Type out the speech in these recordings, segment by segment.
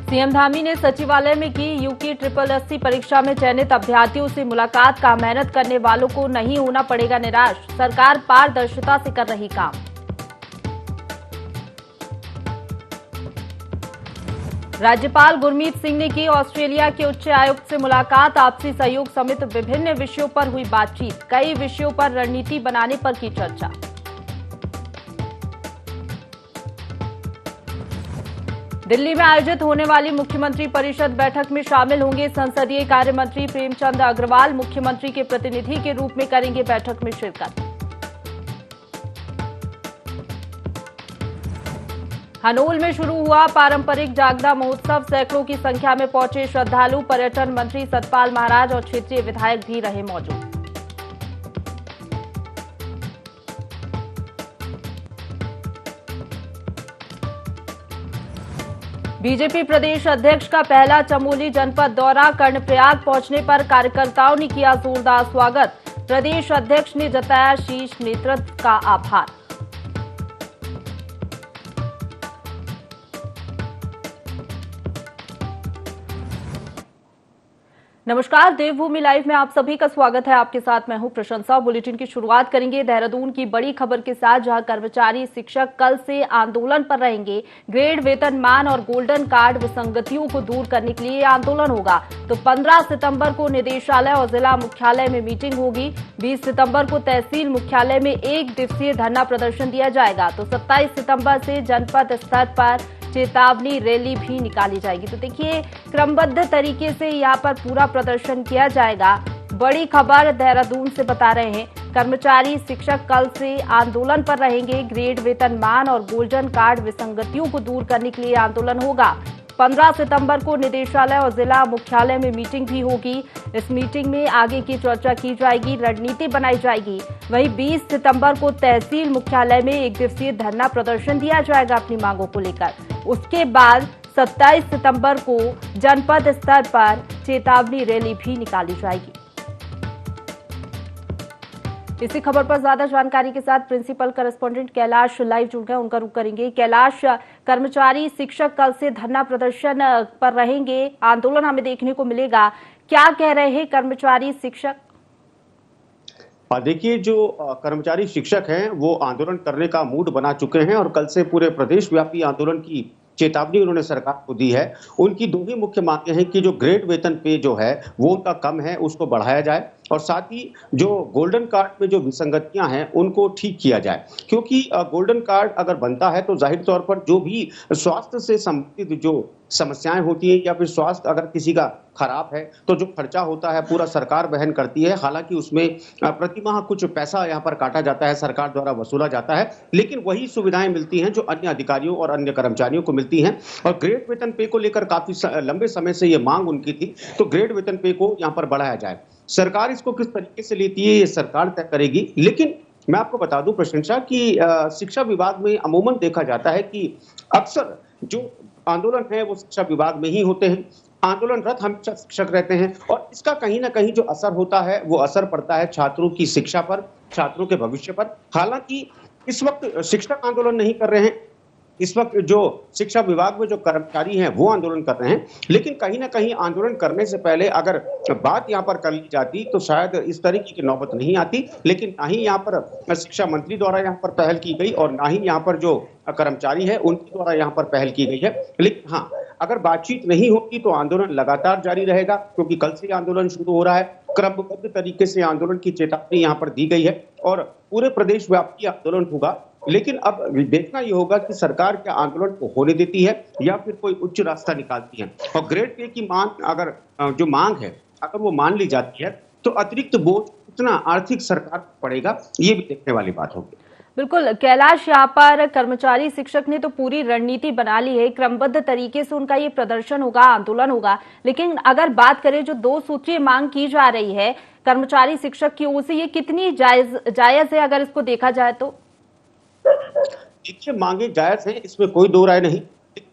CM Dhami ने सचिवालय में की यूकी 888 परीक्षा में चयनित अभ्यर्थियों से मुलाकात। का मेहनत करने वालों को नहीं होना पड़ेगा निराश, सरकार पारदर्शिता से कर रही काम। राज्यपाल गुरमीत सिंह ने की ऑस्ट्रेलिया के उच्च आयुक्त से मुलाकात। आपसी सहयोग समेत विभिन्न विषयों पर हुई बातचीत। कई विषयों पर रणनीति बनाने पर की चर्चा। दिल्ली में आयोजित होने वाली मुख्यमंत्री परिषद बैठक में शामिल होंगे संसदीय कार्य मंत्री प्रेमचंद अग्रवाल। मुख्यमंत्री के प्रतिनिधि के रूप में करेंगे बैठक में शिरकत। हनोल में शुरू हुआ पारंपरिक जागरा महोत्सव। सैकड़ों की संख्या में पहुंचे श्रद्धालु। पर्यटन मंत्री सतपाल महाराज और क्षेत्रीय विधायक भी रहे मौजूद। बीजेपी प्रदेश अध्यक्ष का पहला चमोली जनपद दौरा। कर्णप्रयाग पहुंचने पर कार्यकर्ताओं ने किया जोरदार स्वागत। प्रदेश अध्यक्ष ने जताया शीर्ष नेतृत्व का आभार। नमस्कार, देवभूमि लाइव में आप सभी का स्वागत है। आपके साथ मैं हूं प्रशंसा। बुलेटिन की शुरुआत करेंगे देहरादून की बड़ी खबर के साथ, जहां कर्मचारी शिक्षक कल से आंदोलन पर रहेंगे। ग्रेड वेतनमान और गोल्डन कार्ड विसंगतियों को दूर करने के लिए आंदोलन होगा। तो 15 सितंबर को निदेशालय और जिला मुख्यालय में मीटिंग होगी। 20 सितंबर को तहसील मुख्यालय में 1 दिवसीय धरना प्रदर्शन दिया जाएगा। तो 27 सितंबर से जनपद स्तर पर चेतावनी रैली भी निकाली जाएगी। तो देखिए, क्रमबद्ध तरीके से यहाँ पर पूरा प्रदर्शन किया जाएगा। बड़ी खबर देहरादून से बता रहे हैं, कर्मचारी शिक्षक कल से आंदोलन पर रहेंगे। ग्रेड वेतनमान और गोल्डन कार्ड विसंगतियों को दूर करने के लिए आंदोलन होगा। 15 सितंबर को निदेशालय और जिला मुख्यालय में मीटिंग भी होगी। इस मीटिंग में आगे की चर्चा की जाएगी, रणनीति बनाई जाएगी। वहीं 20 सितंबर को तहसील मुख्यालय में 1 दिवसीय धरना प्रदर्शन दिया जाएगा अपनी मांगों को लेकर। उसके बाद 27 सितंबर को जनपद स्तर पर चेतावनी रैली भी निकाली जाएगी। इसी खबर पर ज्यादा जानकारी के साथ प्रिंसिपल करेस्पॉन्डेंट कैलाश लाइव जुड़ गए, उनका रुख करेंगे। कैलाश, कर्मचारी शिक्षक कल से धरना प्रदर्शन पर रहेंगे, आंदोलन हमें देखने को मिलेगा, क्या कह रहे हैं कर्मचारी शिक्षक? देखिए, जो कर्मचारी शिक्षक हैं वो आंदोलन करने का मूड बना चुके हैं और कल से पूरे प्रदेश व्यापी आंदोलन की चेतावनी उन्होंने सरकार को दी है। उनकी 2 ही मुख्य मांगे हैं कि जो ग्रेड वेतन पे जो है वो उनका कम है, उसको बढ़ाया जाए, और साथ ही जो गोल्डन कार्ड में जो विसंगतियां हैं उनको ठीक किया जाए। क्योंकि गोल्डन कार्ड अगर बनता है तो जाहिर तौर पर जो भी स्वास्थ्य से संबंधित जो समस्याएं होती हैं या फिर स्वास्थ्य अगर किसी का खराब है तो जो खर्चा होता है पूरा सरकार वहन करती है। हालांकि उसमें प्रतिमाह कुछ पैसा यहाँ पर काटा जाता है, सरकार द्वारा वसूला जाता है, लेकिन वही सुविधाएं मिलती हैं जो अन्य अधिकारियों और अन्य कर्मचारियों को मिलती हैं। और ग्रेड वेतन पे को लेकर काफी लंबे समय से ये मांग उनकी थी, तो ग्रेड वेतन पे को यहाँ पर बढ़ाया जाए। सरकार इसको किस तरीके से लेती है ये सरकार तय करेगी। लेकिन मैं आपको बता दूं प्रशंसा कि शिक्षा विभाग में अमूमन देखा जाता है कि अक्सर जो आंदोलन है वो शिक्षा विभाग में ही होते हैं। आंदोलनरत हमेशा शिक्षक रहते हैं और इसका कहीं ना कहीं जो असर होता है वो असर पड़ता है छात्रों की शिक्षा पर, छात्रों के भविष्य पर। हालांकि इस वक्त शिक्षक आंदोलन नहीं कर रहे हैं, इस वक्त जो शिक्षा विभाग में जो कर्मचारी हैं वो आंदोलन कर रहे हैं, लेकिन कहीं ना कहीं आंदोलन करने से पहले अगर बात यहाँ पर कर ली जाती तो शायद इस तरीके की नौबत नहीं आती। लेकिन ना ही यहाँ पर शिक्षा मंत्री द्वारा यहाँ पर पहल की गई और ना ही यहाँ पर जो कर्मचारी है उनके द्वारा यहाँ पर पहल की गई है। लेकिन हाँ, अगर बातचीत नहीं होगी तो आंदोलन लगातार जारी रहेगा, क्योंकि कल से आंदोलन शुरू हो रहा है। क्रमबद्ध तरीके से आंदोलन की चेतावनी यहाँ पर दी गई है और पूरे प्रदेश व्यापी आंदोलन होगा। लेकिन अब देखना ये होगा कि सरकार क्या आंदोलन को होने देती है या फिर कोई उच्च रास्ता निकालती है। और ग्रेड पे की मांग अगर जो मांग है अगर वो मान ली जाती है तो अतिरिक्त बोझ कितना आर्थिक सरकार पड़ेगा, ये भी देखने वाली बात होगी। बिल्कुल कैलाश, यहाँ पर कर्मचारी शिक्षक ने तो पूरी रणनीति बना ली है, क्रमबद्ध तरीके से उनका ये प्रदर्शन होगा, आंदोलन होगा। लेकिन अगर बात करें जो 2 सूत्रीय मांग की जा रही है कर्मचारी शिक्षक की ओर से, ये कितनी जायज है अगर इसको देखा जाए तो? देखिए, मांगे जायज हैं, इसमें कोई दो राय नहीं।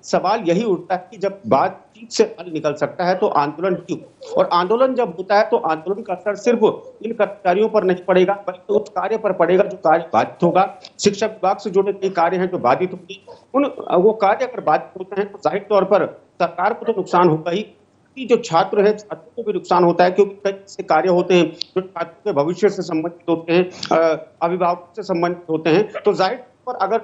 सवाल यही उठता है कि जब बातचीत से हल निकल सकता है तो आंदोलन क्यों? और आंदोलन जब होता है तो आंदोलन का असर सिर्फ इन कर्मचारियों पर नहीं पड़ेगा, बल्कि उस कार्य पर पड़ेगा जो कार्य बाधित होगा। शिक्षा विभाग से जुड़े कई कार्य हैं जो बाधित होंगे। वो कार्य अगर बाधित होते हैं तो जाहिर तौर पर सरकार को तो नुकसान होगा ही, कि जो छात्र है छात्रों को भी नुकसान होता है, क्योंकि कई ऐसे कार्य होते हैं जो छात्रों के भविष्य से संबंधित होते हैं, अभिभावकों से संबंधित होते हैं। तो जाहिर पर अगर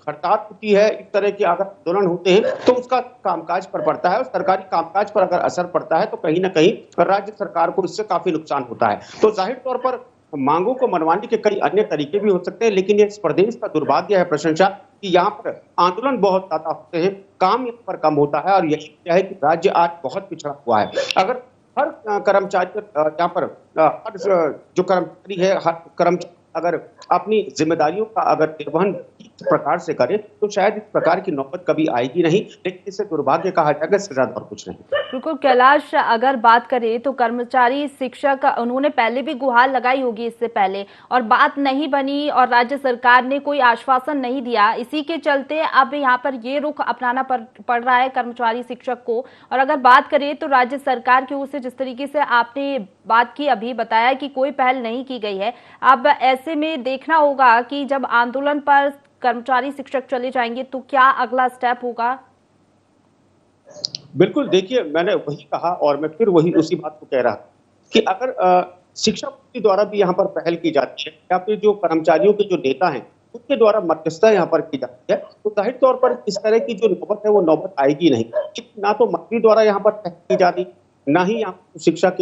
हड़ताल होती है, इस तरह के अगर आंदोलन होते हैं तो उसका कामकाज पर पड़ता है, और सरकारी कामकाज पर अगर असर पड़ता है तो कहीं ना कहीं राज्य सरकार को इससे काफी नुकसान होता है। तो जाहिर तौर पर मांगों को मनवाने के कई अन्य तरीके भी हो सकते हैं, लेकिन ये इस प्रदेश का दुर्भाग्य है प्रशंसा कि यहाँ पर आंदोलन बहुत ज्यादा होते हैं, काम यहाँ पर कम होता है, और यही क्या है कि राज्य आज बहुत पिछड़ा हुआ है। अगर हर कर्मचारी यहाँ पर हर जो कर्मचारी है, हर कर्मचारी अगर अपनी जिम्मेदारियों का अगर निर्वहन इस प्रकार से करे तो शायद इस प्रकार की नौबत कभी आएगी नहीं, लेकिन इसे दुर्भाग्य कहा जाएगा, इससे ज्यादा और कुछ नहीं। बिल्कुल कैलाश, अगर बात करें तो कर्मचारी शिक्षक उन्होंने पहले भी गुहार लगाई होगी इससे पहले, और बात नहीं बनी और राज्य सरकार ने कोई आश्वासन नहीं दिया। इसी के चलते अब यहाँ पर ये रुख अपनाना पड़ रहा है कर्मचारी शिक्षक को। और अगर बात करें तो राज्य सरकार की ओर से जिस तरीके से आपने बात की, अभी बताया कि कोई पहल नहीं की गई है, अब ऐसे में देखना होगा कि जब आंदोलन पर कर्मचारी शिक्षक चले जाएंगे तो क्या अगला स्टेप होगा। बिल्कुल, देखिए मैंने वही कहा और मैं फिर वही उसी बात को कह रहा कि अगर शिक्षा मंत्री द्वारा भी यहाँ पर पहल की जाती है, या फिर जो कर्मचारियों के जो नेता हैं उनके द्वारा मध्यस्थता यहाँ पर की जाती है, तो जाहिर तौर पर इस तरह की जो नौबत है वो नौबत आएगी नहीं। ना तो मंत्री द्वारा यहाँ पर पहल की जाती, ना ही यहाँ शिक्षक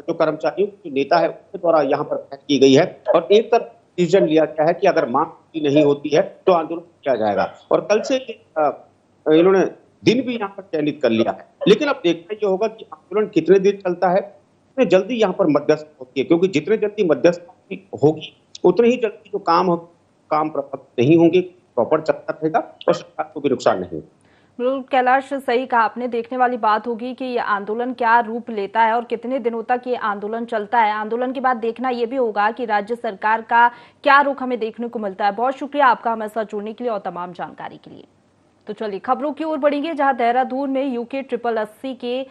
जो कर्मचारियों के नेता है उनके द्वारा यहाँ पर पहल की गई है। और एक तरफ डिसीजन लिया गया है कि अगर मांग पूरी नहीं होती है तो आंदोलन किया जाएगा, और कल से इन्होंने दिन भी यहाँ पर चयनित कर लिया है। लेकिन अब देखना ये होगा कि आंदोलन कितने दिन चलता है, कितने जल्दी यहाँ पर मध्यस्थ होती है, क्योंकि जितने जल्दी मध्यस्थ होगी उतने ही जल्दी जो काम प्रभावित नहीं होंगे, प्रॉपर चलता रहेगा और सरकार को भी नुकसान नहीं होगा। बिल्कुल कैलाश, सही कहा आपने। देखने वाली बात होगी कि ये आंदोलन क्या रूप लेता है और कितने दिनों तक ये आंदोलन चलता है। आंदोलन के बाद देखना ये भी होगा कि राज्य सरकार का क्या रुख हमें देखने को मिलता है। बहुत शुक्रिया आपका हमारे साथ जुड़ने के लिए और तमाम जानकारी के लिए। तो चलिए खबरों की ओर बढ़ेंगे, जहां देहरादून में यूके 8080 के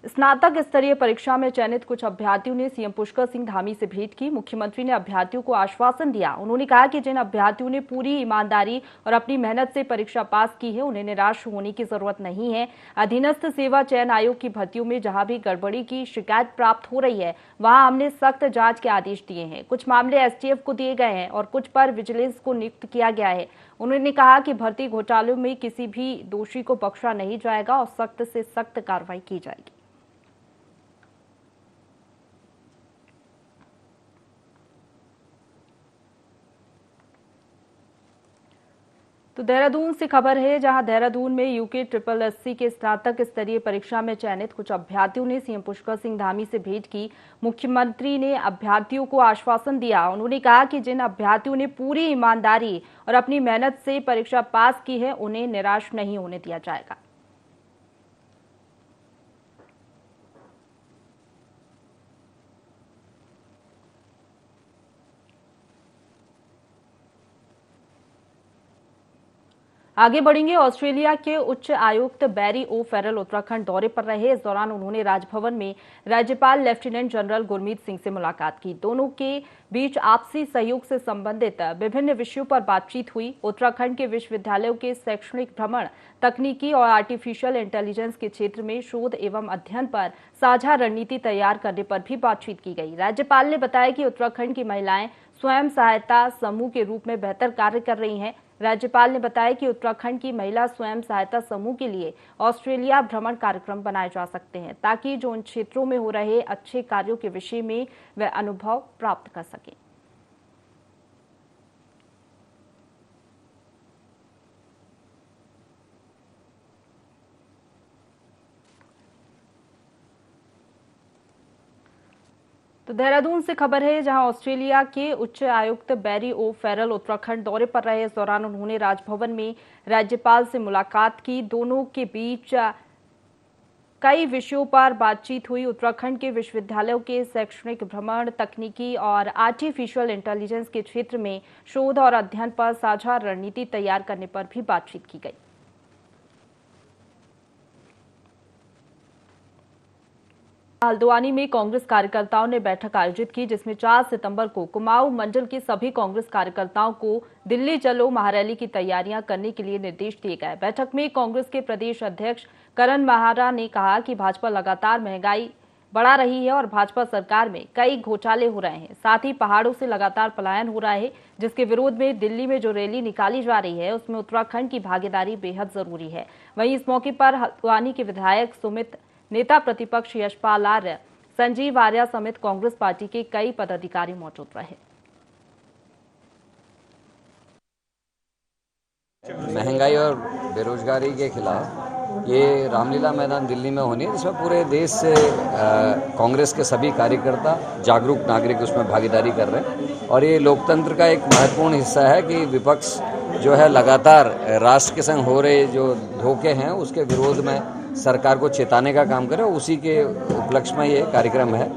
स्नातक स्तरीय परीक्षा में चयनित कुछ अभ्यर्थियों ने सीएम पुष्कर सिंह धामी से भेंट की। मुख्यमंत्री ने अभ्यर्थियों को आश्वासन दिया। उन्होंने कहा कि जिन अभ्यर्थियों ने पूरी ईमानदारी और अपनी मेहनत से परीक्षा पास की है उन्हें निराश होने की जरूरत नहीं है। अधीनस्थ सेवा चयन आयोग की भर्तियों में जहां भी गड़बड़ी की शिकायत प्राप्त हो रही है वहां हमने सख्त जांच के आदेश दिए हैं। कुछ मामले एसटीएफ को दिए गए हैं और कुछ पर विजिलेंस को नियुक्त किया गया है। उन्होंने कहा कि भर्ती घोटालों में किसी भी दोषी को बख्शा नहीं जाएगा और सख्त से सख्त कार्रवाई की जाएगी। तो देहरादून से खबर है, जहां देहरादून में यूके 8080 के स्नातक स्तरीय परीक्षा में चयनित कुछ अभ्यर्थियों ने सीएम पुष्कर सिंह धामी से भेंट की। मुख्यमंत्री ने अभ्यर्थियों को आश्वासन दिया। उन्होंने कहा कि जिन अभ्यर्थियों ने पूरी ईमानदारी और अपनी मेहनत से परीक्षा पास की है उन्हें निराश नहीं होने दिया जाएगा। आगे बढ़ेंगे। ऑस्ट्रेलिया के उच्च आयुक्त बैरी ओ फेरल उत्तराखंड दौरे पर रहे। इस दौरान उन्होंने राजभवन में राज्यपाल लेफ्टिनेंट जनरल गुरमीत सिंह से मुलाकात की। दोनों के बीच आपसी सहयोग से संबंधित विभिन्न विषयों पर बातचीत हुई। उत्तराखंड के विश्वविद्यालयों के शैक्षणिक भ्रमण, तकनीकी और आर्टिफिशियल इंटेलिजेंस के क्षेत्र में शोध एवं अध्ययन पर साझा रणनीति तैयार करने पर भी बातचीत की गई। राज्यपाल ने बताया कि उत्तराखंड की महिलाएं स्वयं सहायता समूह के रूप में बेहतर कार्य कर रही हैं। राज्यपाल ने बताया कि उत्तराखंड की महिला स्वयं सहायता समूह के लिए ऑस्ट्रेलिया भ्रमण कार्यक्रम बनाए जा सकते हैं, ताकि जो उन क्षेत्रों में हो रहे अच्छे कार्यों के विषय में वे अनुभव प्राप्त कर सकें। तो देहरादून से खबर है, जहां ऑस्ट्रेलिया के उच्च आयुक्त बैरी ओ फेरल उत्तराखंड दौरे पर रहे। इस दौरान उन्होंने राजभवन में राज्यपाल से मुलाकात की। दोनों के बीच कई विषयों पर बातचीत हुई। उत्तराखंड के विश्वविद्यालयों के शैक्षणिक भ्रमण, तकनीकी और आर्टिफिशियल इंटेलिजेंस के क्षेत्र में शोध और अध्ययन पर साझा रणनीति तैयार करने पर भी बातचीत की गई। हल्द्वानी में कांग्रेस कार्यकर्ताओं ने बैठक आयोजित की, जिसमें 4 सितंबर को कुमाऊं मंडल के सभी कांग्रेस कार्यकर्ताओं को दिल्ली चलो महारैली की तैयारियां करने के लिए निर्देश दिए गए। बैठक में कांग्रेस के प्रदेश अध्यक्ष करण महारा ने कहा कि भाजपा लगातार महंगाई बढ़ा रही है और भाजपा सरकार में कई घोटाले हो रहे हैं। साथ ही पहाड़ों से लगातार पलायन हो रहा है, जिसके विरोध में दिल्ली में जो रैली निकाली जा रही है उसमें उत्तराखंड की भागीदारी बेहद जरूरी है। वहीं इस मौके पर हल्द्वानी के विधायक सुमित, नेता प्रतिपक्ष यशपाल आर्य, संजीव आर्य समेत कांग्रेस पार्टी के कई पदाधिकारी मौजूद रहे। महंगाई और बेरोजगारी के खिलाफ ये रामलीला मैदान दिल्ली में होनी है, जिसमें पूरे देश से कांग्रेस के सभी कार्यकर्ता, जागरूक नागरिक उसमें भागीदारी कर रहे हैं। और ये लोकतंत्र का एक महत्वपूर्ण हिस्सा है कि विपक्ष जो है लगातार राष्ट्र के संग हो रहे जो धोखे हैं उसके विरोध में सरकार को चेताने का काम करे, उसी के उपलक्ष्य में ये कार्यक्रम है।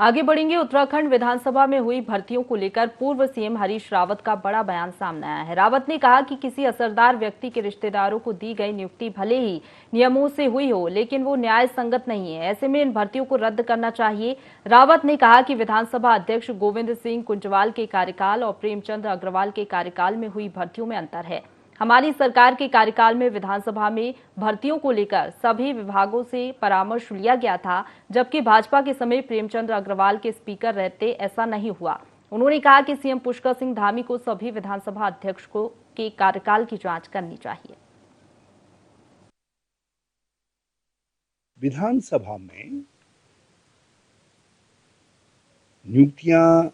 आगे बढ़ेंगे। उत्तराखंड विधानसभा में हुई भर्तियों को लेकर पूर्व सीएम हरीश रावत का बड़ा बयान सामने आया है। रावत ने कहा कि किसी असरदार व्यक्ति के रिश्तेदारों को दी गई नियुक्ति भले ही नियमों से हुई हो, लेकिन वो न्याय संगत नहीं है। ऐसे में इन भर्तियों को रद्द करना चाहिए। रावत ने कहा कि विधानसभा अध्यक्ष गोविंद सिंह कुंजवाल के कार्यकाल और प्रेमचंद अग्रवाल के कार्यकाल में हुई भर्तियों में अंतर है। हमारी सरकार के कार्यकाल में विधानसभा में भर्तियों को लेकर सभी विभागों से परामर्श लिया गया था, जबकि भाजपा के समय प्रेमचंद अग्रवाल के स्पीकर रहते ऐसा नहीं हुआ। उन्होंने कहा कि सीएम पुष्कर सिंह धामी को सभी विधानसभा अध्यक्षों के कार्यकाल की जांच करनी चाहिए। विधानसभा में नियुक्तियां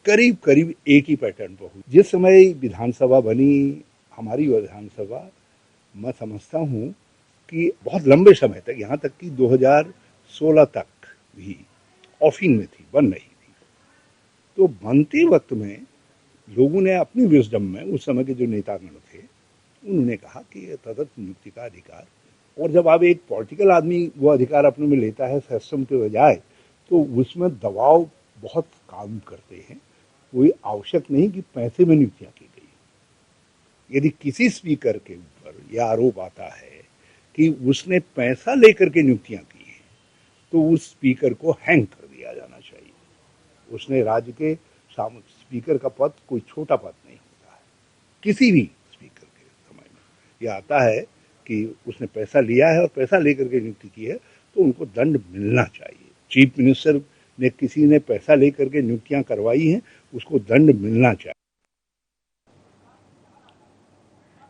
करीब करीब एक ही पैटर्न पर हुई। जिस समय विधानसभा बनी, हमारी विधानसभा, मैं समझता हूं कि बहुत लंबे समय तक, यहाँ तक कि 2016 तक भी ऑफिन में थी, बन रही थी। तो बनते वक्त में लोगों ने अपनी विजडम में, उस समय के जो नेतागण थे, उन्होंने कहा कि तदर्थ नियुक्ति का अधिकार, और जब आप एक पॉलिटिकल आदमी वो अधिकार अपने में लेता है सिस्टम के बजाय, तो उसमें दबाव बहुत काम करते हैं। कोई आवश्यक नहीं कि पैसे में नियुक्तियां की गई। यदि किसी स्पीकर के ऊपर यह आरोप आता है कि उसने पैसा लेकर के नियुक्तियां की हैं, तो उस स्पीकर को हैंग कर दिया जाना चाहिए। उसने राज्य के स्पीकर का पद कोई छोटा पद नहीं होता है। किसी भी स्पीकर के समय में यह आता है कि उसने पैसा लिया है और पैसा लेकर के नियुक्ति की है, तो उनको दंड मिलना चाहिए। चीफ मिनिस्टर ने किसी ने पैसा लेकर के नियुक्तियां करवाई हैं, उसको दंड मिलना चाहिए।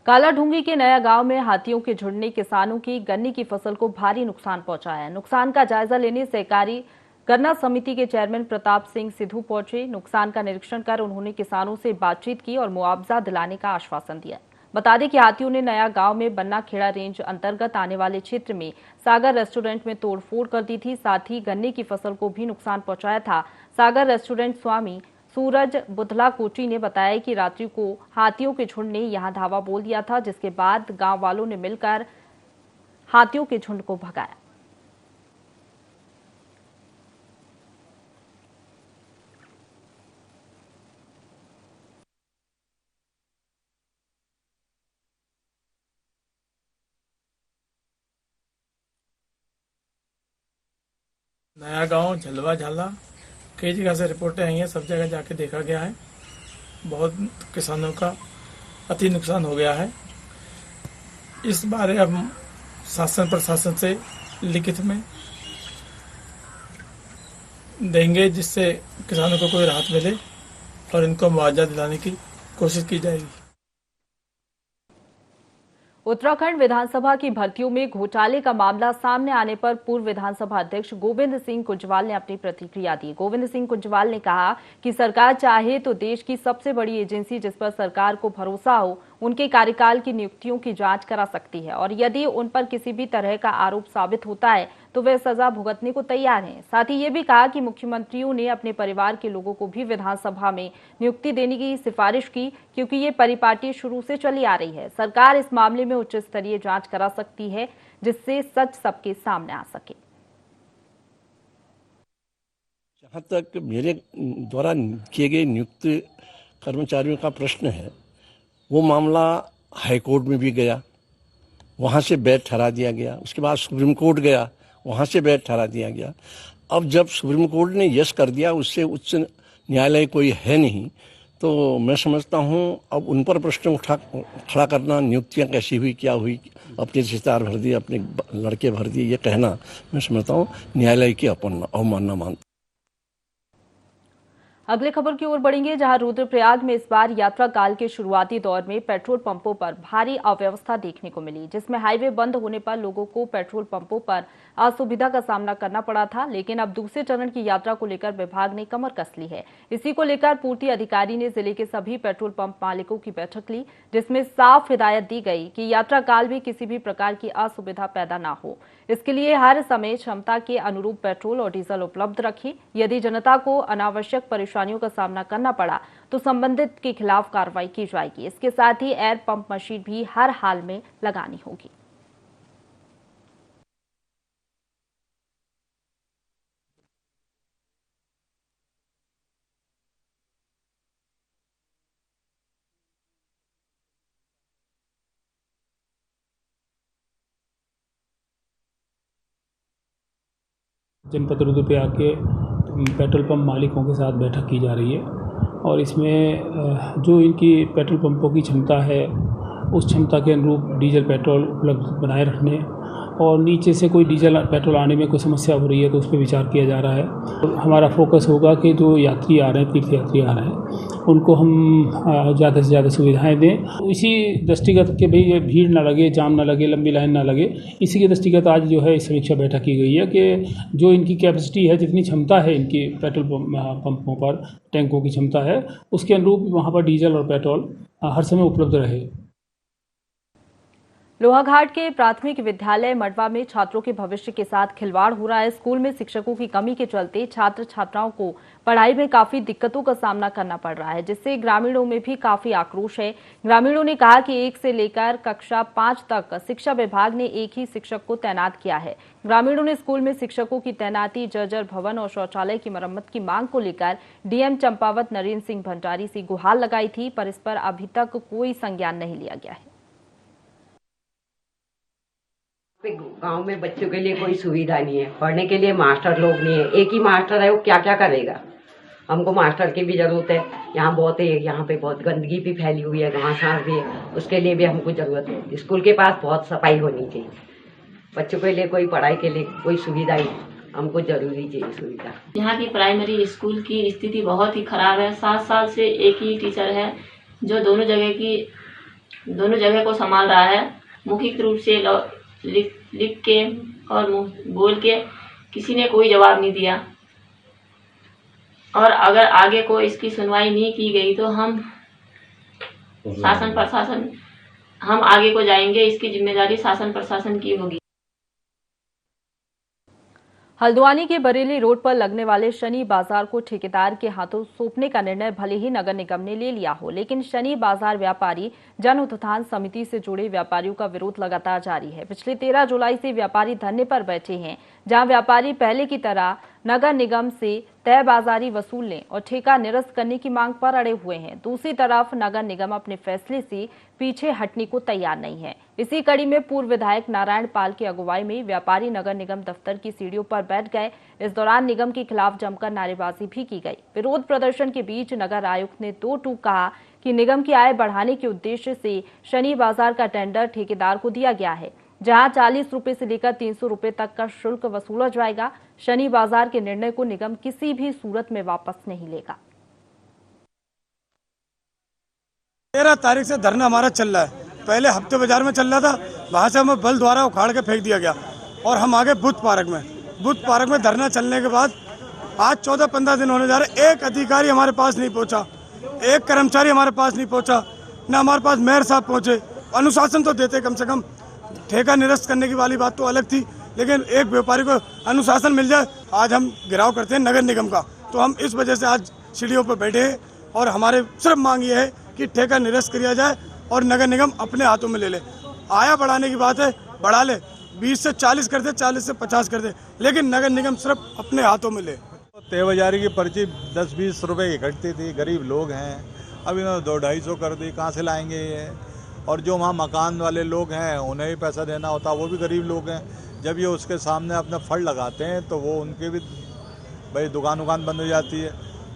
कालाढूंगी के नया गांव में हाथियों के झुंड ने किसानों की गन्ने की फसल को भारी नुकसान पहुंचाया है। नुकसान का जायजा लेने सहकारी गन्ना समिति के चेयरमैन प्रताप सिंह सिद्धू पहुंचे। नुकसान का निरीक्षण कर उन्होंने किसानों से बातचीत की और मुआवजा दिलाने का आश्वासन दिया। बता दें कि हाथियों ने नया गांव में बन्ना खेड़ा रेंज अंतर्गत आने वाले क्षेत्र में सागर रेस्टोरेंट में तोड़फोड़ कर दी थी। साथ ही गन्ने की फसल को भी नुकसान पहुंचाया था। सागर रेस्टोरेंट स्वामी सूरज बुधला कोची ने बताया कि रात्रि को हाथियों के झुंड ने यहां धावा बोल दिया था, जिसके बाद गांव वालों ने मिलकर हाथियों के झुंड को भगाया। नया गांव झलवा झाला कई जगह से रिपोर्टें आई हैं, सब जगह जाके देखा गया है। बहुत किसानों का अति नुकसान हो गया है। इस बारे हम शासन प्रशासन से लिखित में देंगे, जिससे किसानों को कोई राहत मिले और इनको मुआवजा दिलाने की कोशिश की जाएगी। उत्तराखंड विधानसभा की भर्तियों में घोटाले का मामला सामने आने पर पूर्व विधानसभा अध्यक्ष गोविंद सिंह कुंजवाल ने अपनी प्रतिक्रिया दी। गोविंद सिंह कुंजवाल ने कहा कि सरकार चाहे तो देश की सबसे बड़ी एजेंसी जिस पर सरकार को भरोसा हो, उनके कार्यकाल की नियुक्तियों की जांच करा सकती है और यदि उन पर किसी भी तरह का आरोप साबित होता है तो वे सजा भुगतने को तैयार हैं। साथ ही ये भी कहा कि मुख्यमंत्रियों ने अपने परिवार के लोगों को भी विधानसभा में नियुक्ति देने की सिफारिश की, क्योंकि ये परिपाटी शुरू से चली आ रही है। सरकार इस मामले में उच्च स्तरीय जांच करा सकती है, जिससे सच सबके सामने आ सके। जहाँ तक मेरे द्वारा किए गए नियुक्त कर्मचारियों का प्रश्न है, वो मामला हाईकोर्ट में भी गया, वहाँ से वैध ठहरा दिया गया। उसके बाद सुप्रीम कोर्ट गया, वहाँ से वैध ठहरा दिया गया। अब जब सुप्रीम कोर्ट ने यस कर दिया, उससे उच्च न्यायालय कोई है नहीं, तो मैं समझता हूँ अब उन पर प्रश्न खड़ा करना, नियुक्तियाँ कैसी हुई, क्या हुई, अपने रिश्तेदार भर दिए, अपने लड़के भर दिए, ये कहना मैं समझता हूँ न्यायालय की अवमानना मानता। अगले खबर की ओर बढ़ेंगे, जहां रुद्रप्रयाग में इस बार यात्रा काल के शुरुआती दौर में पेट्रोल पंपों पर भारी अव्यवस्था देखने को मिली, जिसमें हाईवे बंद होने पर लोगों को पेट्रोल पंपों पर असुविधा का सामना करना पड़ा था। लेकिन अब दूसरे चरण की यात्रा को लेकर विभाग ने कमर कस ली है। इसी को लेकर पूर्ति अधिकारी ने जिले के सभी पेट्रोल पंप मालिकों की बैठक ली, जिसमें साफ हिदायत दी गई कि यात्रा काल में किसी भी प्रकार की असुविधा पैदा न हो। इसके लिए हर समय क्षमता के अनुरूप पेट्रोल और डीजल उपलब्ध रखें। यदि जनता को अनावश्यक परेशानियों का सामना करना पड़ा तो संबंधित के खिलाफ कार्रवाई की जाएगी। इसके साथ ही एयर पंप मशीन भी हर हाल में लगानी होगी। जनपद रुद्रप्रयाग के पेट्रोल पंप मालिकों के साथ बैठक की जा रही है और इसमें जो इनकी पेट्रोल पंपों की क्षमता है उस क्षमता के अनुरूप डीजल पेट्रोल उपलब्ध बनाए रखने और नीचे से कोई डीजल पेट्रोल आने में कोई समस्या हो रही है तो उस पर विचार किया जा रहा है। तो हमारा फोकस होगा कि जो यात्री आ रहे हैं, तीर्थ यात्री आ रहे हैं, उनको हम ज़्यादा से ज़्यादा सुविधाएं दें। इसी दृष्टिगत के भाई ये भीड़ ना लगे, जाम ना लगे, लंबी लाइन ना लगे, इसी के दृष्टिगत आज जो है समीक्षा बैठक की गई है कि जो इनकी कैपेसिटी है, जितनी क्षमता है इनकी पेट्रोल पंपों पर, टैंकों की क्षमता है, उसके अनुरूप वहाँ पर डीजल और पेट्रोल हर समय उपलब्ध रहे। लोहाघाट के प्राथमिक विद्यालय मडवा में छात्रों के भविष्य के साथ खिलवाड़ हो रहा है। स्कूल में शिक्षकों की कमी के चलते छात्र छात्राओं को पढ़ाई में काफी दिक्कतों का सामना करना पड़ रहा है, जिससे ग्रामीणों में भी काफी आक्रोश है। ग्रामीणों ने कहा कि 1 से लेकर कक्षा 5 तक शिक्षा विभाग ने एक ही शिक्षक को तैनात किया है। ग्रामीणों ने स्कूल में शिक्षकों की तैनाती, जर्जर भवन और शौचालय की मरम्मत की मांग को लेकर डीएम चंपावत नरेंद्र सिंह भंडारी से गुहार लगाई थी, पर इस पर अभी तक कोई संज्ञान नहीं लिया गया है। गांव में बच्चों के लिए कोई सुविधा नहीं है, पढ़ने के लिए मास्टर लोग नहीं है। एक ही मास्टर है, वो क्या क्या करेगा। हमको मास्टर की भी जरूरत है। यहाँ बहुत है, यहाँ पे बहुत गंदगी भी फैली हुई है, घास भी है, उसके लिए भी हमको जरूरत है। स्कूल के पास बहुत सफाई होनी चाहिए। बच्चों के लिए कोई पढ़ाई के लिए कोई सुविधा ही हमको जरूरी चाहिए सुविधा। यहाँ की प्राइमरी स्कूल की स्थिति बहुत ही खराब है। 7 साल से एक ही टीचर है जो दोनों जगह को संभाल रहा है। मौखिक रूप से लिख के और बोल के किसी ने कोई जवाब नहीं दिया, और अगर आगे को इसकी सुनवाई नहीं की गई तो हम शासन प्रशासन हम आगे को जाएंगे। इसकी जिम्मेदारी शासन प्रशासन की होगी। हल्द्वानी के बरेली रोड पर लगने वाले शनि बाजार को ठेकेदार के हाथों सौंपने का निर्णय भले ही नगर निगम ने ले लिया हो, लेकिन शनि बाजार व्यापारी जन उत्थान समिति से जुड़े व्यापारियों का विरोध लगातार जारी है। पिछले 13 जुलाई से व्यापारी धरने पर बैठे हैं, जहां व्यापारी पहले की तरह नगर निगम से तय बाजारी वसूलने और ठेका निरस्त करने की मांग पर अड़े हुए हैं। दूसरी तरफ नगर निगम अपने फैसले से पीछे हटने को तैयार नहीं है। इसी कड़ी में पूर्व विधायक नारायण पाल की अगुवाई में व्यापारी नगर निगम दफ्तर की सीढ़ियों पर बैठ गए। इस दौरान निगम के खिलाफ जमकर नारेबाजी भी की गई। विरोध प्रदर्शन के बीच नगर आयुक्त ने 2 टूक कहा कि निगम की आय बढ़ाने के उद्देश्य से शनि बाजार का टेंडर ठेकेदार को दिया गया है, जहां 40 रुपए से लेकर 300 रुपए तक का शुल्क वसूला जाएगा। शनि बाजार के निर्णय को निगम किसी भी सूरत में वापस नहीं लेगा। 13 तारीख से धरना हमारा चल रहा है। पहले हफ्ते बाजार में चल रहा था, वहां से हमें बल द्वारा उखाड़ के फेंक दिया गया और हम आगे बुद्ध पार्क में धरना चलने के बाद आज 14-15 दिन होने जा रहे। एक अधिकारी हमारे पास नहीं पहुंचा, एक कर्मचारी हमारे पास नहीं पहुंचा, न हमारे पास मेयर साहब पहुंचे। अनुशासन तो देते कम से कम, ठेका निरस्त करने की वाली बात तो अलग थी, लेकिन एक व्यापारी को अनुशासन मिल जाए। आज हम घेराव करते हैं नगर निगम का, तो हम इस वजह से आज सीढ़ियों पर बैठे हैं और हमारे सिर्फ मांग ये है कि ठेका निरस्त किया जाए और नगर निगम अपने हाथों में ले ले। आया बढ़ाने की बात है, बढ़ा ले, 20 से 40 कर दे, 40 से 50 कर दे, लेकिन नगर निगम सिर्फ अपने हाथों में ले। तय बाजारी की पर्ची 10-20 रुपए की घटती थी, गरीब लोग हैं, अब इन्होंने 200-250 कर दी, कहाँ से लाएंगे ये। और जो वहाँ मकान वाले लोग हैं उन्हें भी पैसा देना होता, वो भी गरीब लोग हैं। जब ये उसके सामने अपना फड़ लगाते हैं तो वो उनके भी भाई दुकान बंद हो जाती है।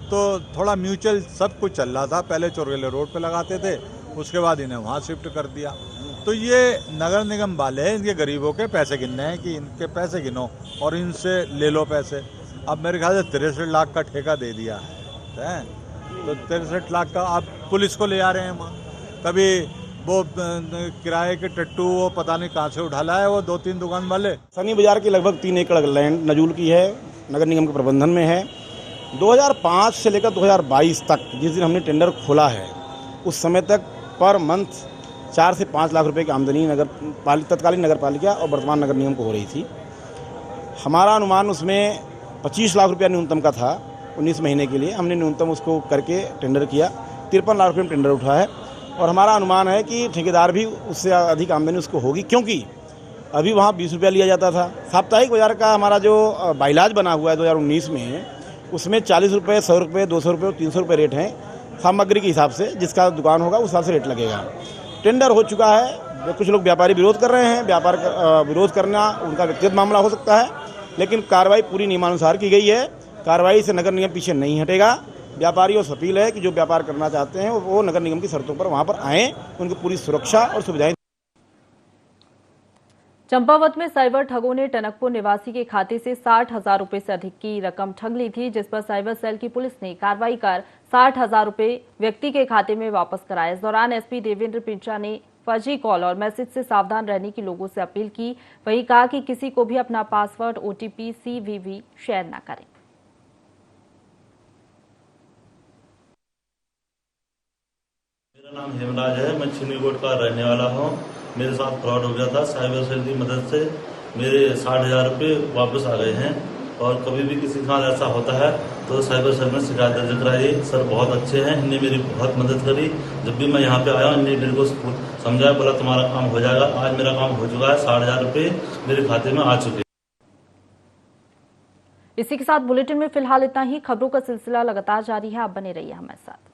तो थोड़ा म्यूचुअल सब कुछ चल रहा था। पहले चोरगेले रोड पे लगाते थे, उसके बाद इन्हें वहाँ शिफ्ट कर दिया। तो ये नगर निगम वाले हैं, इनके गरीबों के पैसे गिनने हैं कि इनके पैसे गिनो और इनसे ले लो पैसे। अब मेरे ख्याल से 63 लाख का ठेका दे दिया है, तो 63 लाख का आप पुलिस को ले आ रहे हैं वहाँ। कभी वो किराए के टट्टू वो पता नहीं कहाँ से उठा लाए वो 2-3 दुकान वाले। सनी बाजार की लगभग 3 एकड़ लैंड नजूल की है, नगर निगम के प्रबंधन में है। 2005 से लेकर 2022 तक जिस दिन हमने टेंडर खोला है उस समय तक पर मंथ 4 से 5 लाख रुपए की आमदनी तत्कालीन नगर पालिका और वर्तमान नगर निगम को हो रही थी। हमारा अनुमान उसमें 25 लाख रुपया न्यूनतम का था 19 महीने के लिए। हमने न्यूनतम उसको करके टेंडर किया, 53 लाख रुपये में टेंडर उठा है और हमारा अनुमान है कि ठेकेदार भी उससे अधिक आमदनी उसको होगी, क्योंकि अभी वहाँ 20 रुपया लिया जाता था। साप्ताहिक बाजार का हमारा जो बाइलाज बना हुआ है 2019 में, उसमें 40 रुपये, 100 रुपये, 200 रुपये और 300 रुपये रेट हैं सामग्री के हिसाब से। जिसका दुकान होगा उस हिसाब से रेट लगेगा। टेंडर हो चुका है, कुछ लोग व्यापारी विरोध कर रहे हैं। व्यापार विरोध करना उनका व्यक्तिगत मामला हो सकता है, लेकिन कार्रवाई पूरी नियमानुसार की गई है। कार्रवाई से नगर निगम पीछे नहीं हटेगा। व्यापारियों से अपील है कि जो व्यापार करना चाहते हैं वो नगर निगम की शर्तों पर वहां पर आएँ, उनको पूरी सुरक्षा और सुविधाएं। चंपावत में साइबर ठगों ने टनकपुर निवासी के खाते से 60,000 रुपए से अधिक की रकम ठग ली थी, जिस पर साइबर सेल की पुलिस ने कार्रवाई कर 60,000 रुपए व्यक्ति के खाते में वापस कराए। इस दौरान एसपी देवेंद्र पिंचा ने फर्जी कॉल और मैसेज से सावधान रहने की लोगों से अपील की। वहीं कहा कि किसी को भी अपना पासवर्ड, ओटीपी, सीवीवी शेयर न करें। मेरा नाम हेमराज है, मैं चिन्नीगोट का रहने वाला हूँ। मेरे साथ फ्रॉड हो गया था। साइबर सेल की मदद से मेरे 60,000 रुपये वापस आ गए हैं। और कभी भी किसी के साथ ऐसा होता है तो साइबर सेल में शिकायत दर्ज कराइए। सर बहुत अच्छे हैं, इन्हें मेरी बहुत मदद करी। जब भी मैं यहाँ पे आया इन्हें मेरे को समझाया, बोला तुम्हारा काम हो जाएगा। आज मेरा काम हो चुका है, 60,000 रुपये मेरे खाते में आ चुके। इसी के साथ बुलेटिन में फिलहाल इतना ही। खबरों का सिलसिला लगातार जारी है, आप बने रहिए हमारे साथ।